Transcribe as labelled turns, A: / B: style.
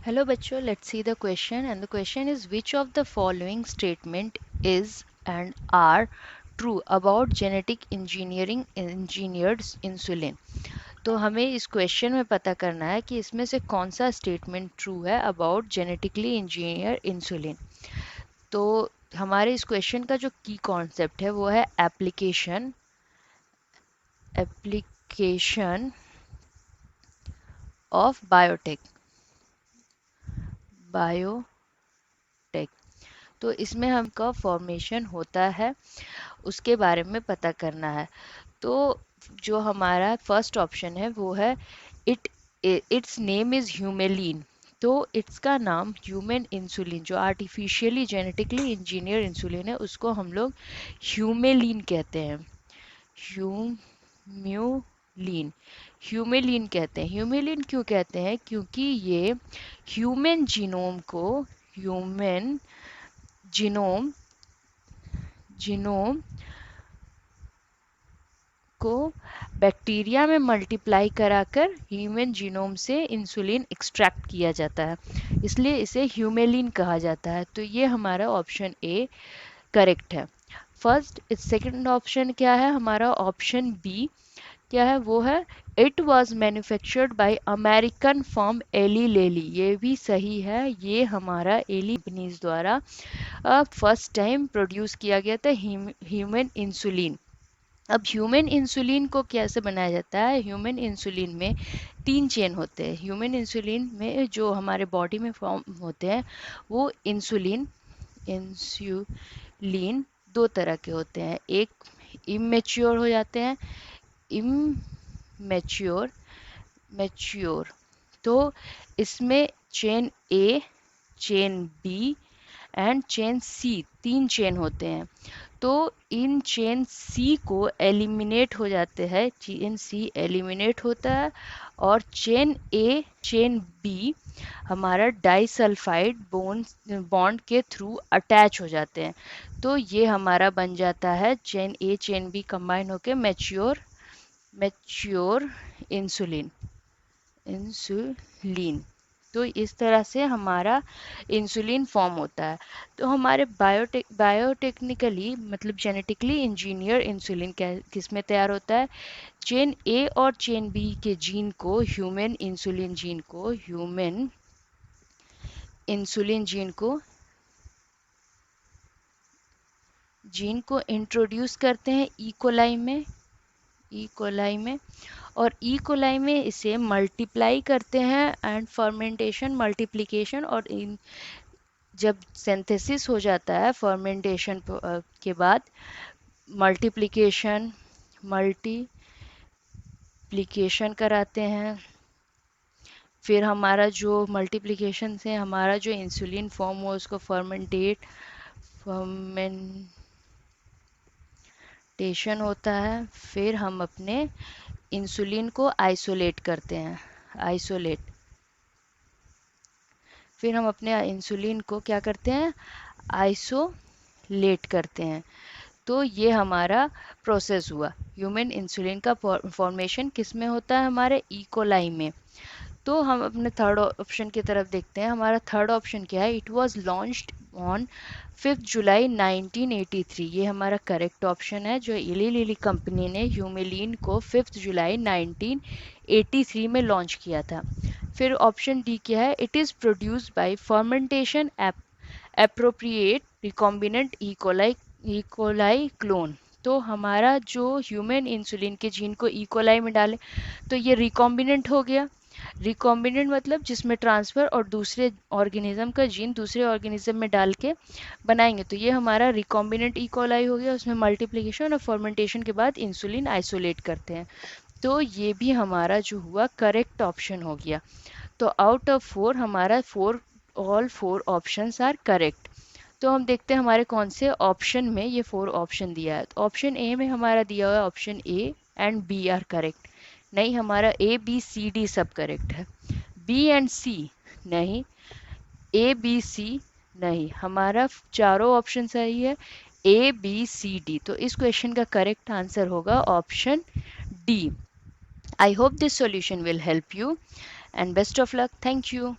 A: Hello बच्चों, let's see the question and the question is which of the following statement is and are true about genetic engineering engineered insulin। तो हमें इस question में पता करना है कि इसमें से कौन सा स्टेटमेंट ट्रू है अबाउट जेनेटिकली इंजीनियर इंसुलिन। तो हमारे इस क्वेश्चन का जो की कॉन्सेप्ट है वो है एप्लीकेशन ऑफ बायोटेक। तो इसमें हमका फॉर्मेशन होता है उसके बारे में पता करना है। तो जो हमारा फर्स्ट ऑप्शन है वो है it it's name is Humulin. तो इट्स का नाम ह्यूमन इंसुलिन जो आर्टिफिशियली जेनेटिकली इंजीनियर इंसुलिन है उसको हम लोग ह्यूमेलिन कहते हैं। ह्यूम्यूलिन ह्यूमेलिन कहते हैं। ह्यूमेलिन क्यों कहते हैं? क्योंकि ये ह्यूमन जीनोम को ह्यूमन जीनोम जीनोम को बैक्टीरिया में मल्टीप्लाई कराकर ह्यूमन जीनोम से इंसुलिन एक्सट्रैक्ट किया जाता है, इसलिए इसे ह्यूमेलिन कहा जाता है। तो ये हमारा ऑप्शन ए करेक्ट है। फर्स्ट सेकंड ऑप्शन क्या है? हमारा ऑप्शन बी क्या है? वो है it was manufactured by American firm Eli Lilly. ये भी सही है, ये हमारा एली कंपनीज द्वारा फर्स्ट टाइम प्रोड्यूस किया गया था ह्यूमन इंसुलिन। अब ह्यूमन इंसुलिन को कैसे बनाया जाता है? ह्यूमन इंसुलिन में 3 चेन होते हैं। ह्यूमन इंसुलिन में जो हमारे बॉडी में फॉर्म होते हैं वो इंसुलिन 2 तरह के होते हैं। एक इमेच्योर हो जाते हैं, इमेच्योर मैच्योर। तो इसमें chain A, chain B and chain C 3 chain होते हैं। तो इन चेन सी को एलिमिनेट हो जाते हैं, चेन सी एलिमिनेट होता है और चेन ए चेन बी हमारा डाइसल्फाइड बॉन्ड के थ्रू अटैच हो जाते हैं। तो ये हमारा बन जाता है chain A chain B combine होकर मैच्योर इंसुलिन इंसुलिन। तो इस तरह से हमारा इंसुलिन फॉर्म होता है। तो हमारे बायोटेक्निकली मतलब जेनेटिकली इंजीनियर इंसुलिन किस में तैयार होता है? चेन ए और चेन बी के ह्यूमन इंसुलिन जीन को इंट्रोड्यूस करते हैं ई कोलाई में और ई कोलाई में इसे मल्टीप्लाई करते हैं एंड फर्मेंटेशन मल्टीप्लिकेशन और इन जब सिंथेसिस हो जाता है फर्मेंटेशन के बाद मल्टीप्लिकेशन कराते हैं। फिर हमारा जो मल्टीप्लिकेशन से हमारा जो इंसुलिन फॉर्म हो उसको फर्मेंटेशन होता है। फिर हम अपने इंसुलिन को आइसोलेट करते हैं आइसोलेट फिर हम अपने इंसुलिन को क्या करते हैं? आइसोलेट करते हैं। तो ये हमारा प्रोसेस हुआ। ह्यूमन इंसुलिन का फॉर्मेशन किस में होता है? हमारे ई कोलाई में। तो हम अपने थर्ड ऑप्शन की तरफ देखते हैं। हमारा थर्ड ऑप्शन क्या है? इट वाज लॉन्च्ड ऑन 5 जुलाई 1983। ये हमारा करेक्ट ऑप्शन है। जो इली लिली कंपनी ने ह्यूमेलिन को 5 जुलाई 1983 में लॉन्च किया था। फिर ऑप्शन डी क्या है? It is produced by fermentation appropriate recombinant E coli clone. तो हमारा जो ह्यूमन इंसुलिन के जीन को ई कोलाई में डालें तो ये रिकॉम्बिनेंट हो गया। रिकॉम्बिनेंट मतलब जिसमें ट्रांसफ़र और दूसरे ऑर्गेनिज्म का जीन दूसरे ऑर्गेनिज्म में डाल के बनाएंगे। तो ये हमारा रिकॉम्बिनेंट ई कोलाई हो गया। उसमें मल्टीप्लिकेशन और फर्मेंटेशन के बाद इंसुलिन आइसोलेट करते हैं। तो ये भी हमारा जो हुआ करेक्ट ऑप्शन हो गया। तो आउट ऑफ 4 हमारा ऑल 4 ऑप्शंस आर करेक्ट। तो हम देखते हैं हमारे कौन से ऑप्शन में ये 4 ऑप्शन दिया है। तो ऑप्शन ए में हमारा दिया हुआ है option A and B are correct. नहीं, हमारा ए बी सी डी सब करेक्ट है। बी एंड सी नहीं, ए बी सी नहीं, हमारा चारों ऑप्शन सही है, ए बी सी डी। तो इस क्वेश्चन का करेक्ट आंसर होगा option D. I hope this solution will help you and best of luck. Thank you.